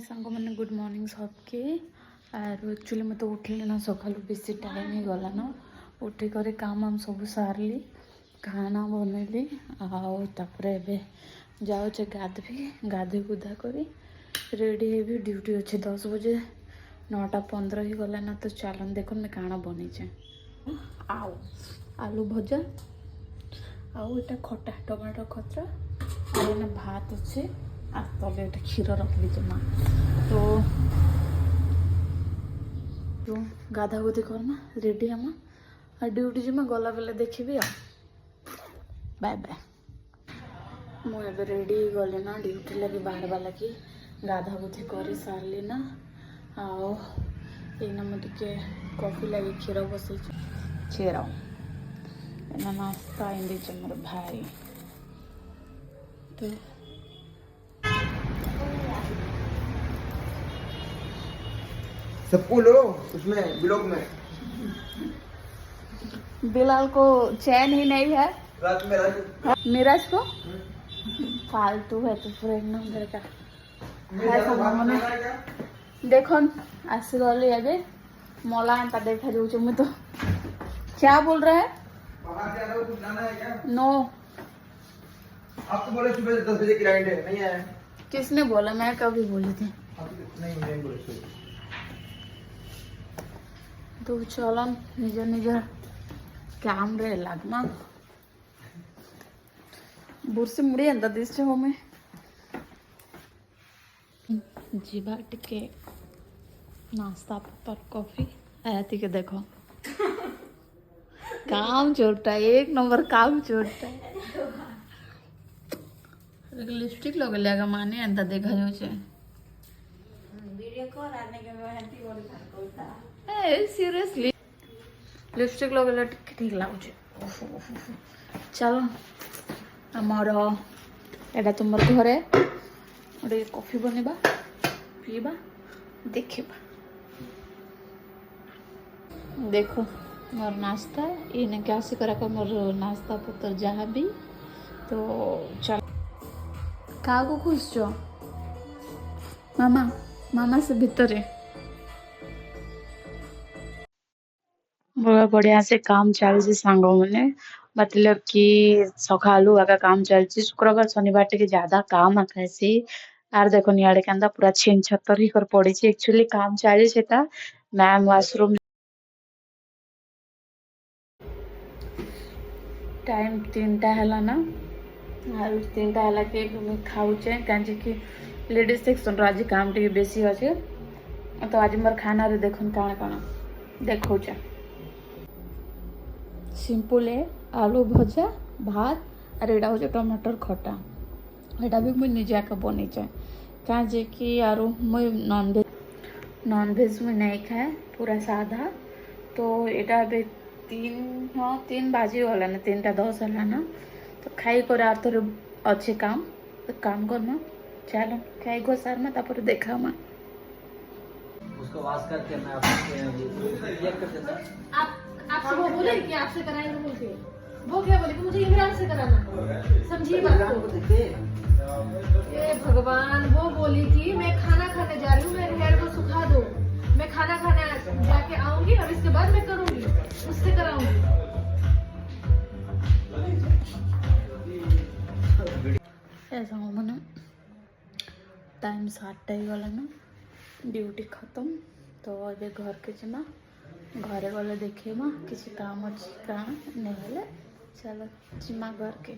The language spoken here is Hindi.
सांग मैंने गुड मॉर्निंग सबके आर एक्चुअली मत उठिले ना सकाल बेसी टाइम ही गला ना उठिक काम आम सब सारली खाना बनैली आउे जाऊे गाधवी गाधे गुधा कर रेडी हेबी ड्यूटी अच्छे 10 बजे 9:15 ही गला ना तो चलन देख मैं काना बनईचे आउ आलू भजा आउ एटा खटा टमाटो खतरा और भात अच्छे आ तले क्षीर रख दीजिए माँ तो गाधा गुधी करना रेडी हम ड्यूटी जी गला बेले देखी बाय बाय मुझे रेडी गली ना ड्यूटी लगे बाहर लगी गाधा गुधी कर सारे ना आईना मुझे कॉफी लगे क्षीर बसई क्षीर नाश्ता इन मोर भाई तो सबको लो उसमें ब्लॉग में बिलाल को चैन ही नहीं है रात में नीरज को फालतू है तो फ्रेंड नंबर का देखो आसी गली अबे मला एंता देखा जाऊँ मैं तो क्या बोल रहा है बाहर जा रहे हो कुछ जाना है क्या नो आप तो बोले सुबह 10 बजे की राइड है नहीं आया किसने बोला मैं कभी बोली थी नहीं बोले तो चलो निजर निजर काम रे लगना बुर्सी मुड़ी अंत दिशे हमें जीवा टिके नाश्ता पर कॉफी आती के देखो काम चोरटा एक नंबर काम चोरटा लिपस्टिक लगे लेगा माने अंत देखा जाऊे सीरियसली लिपस्टिक लगे ठीक लगुचे चलो आमर एटा तुम घरे गोटे कॉफी बनवा पीवा देखा देखो मोर नाश्ता ये क्या करा मोर नाश्ता पत्र जहाँ भी तो चल क्या को खुश छो मामा मामा से भीतर बहुत बढ़िया से काम चलती सांग मैंने मतलब कि सकालू आका काम चलती शुक्रवार शनिवार टे ज्यादा काम आकासी आर देखो नियाड़े के पूरा छीन छतर ही कर पड़ी एक्चुअली काम चली मैम वाशरूम टाइम 3टा है ना आर 3टा है कि खाऊचे कहीं लेडीज सेक्शन आज काम टे बेसी अच्छे तो आज मोर खाना रे देखो कण कण देखा सिंपल है आलू भजा भात और यहाँ हूँ टमाटर खटा यहाँ भी मुझे निजे आके बनईचे कहीं कि यार मुझे नॉनभेज मुझे नहीं खाए पूरा साधा तो यहाँ भी 3 बाजी गला ना 3:10 है ना तो खाई कर आर थोड़े अच्छे काम तो काम करना चलो खाई गो सार में तापर देखा मैं उसको वाश करके मैं आपको कर देता आपसे वो बोले कि आपसे कराएंगे बोल के वो क्या बोले कि मुझे इमरान से कराना समझिए बात को ये भगवान वो बोली कि मैं खाना खाने जा रही हूँ मेरे हेयर को सुखा दो मैं खाना खाने जाके आऊंगी और इसके बाद मैं करूंगी उससे कराऊंगी ऐसा मैंने टाइम 7टा ही गला ना ड्यूटी खत्म तो अबे घर के जिमा घरे गले देखेमा किसी काम अच्छी काम नहीं चलो जिमा घर के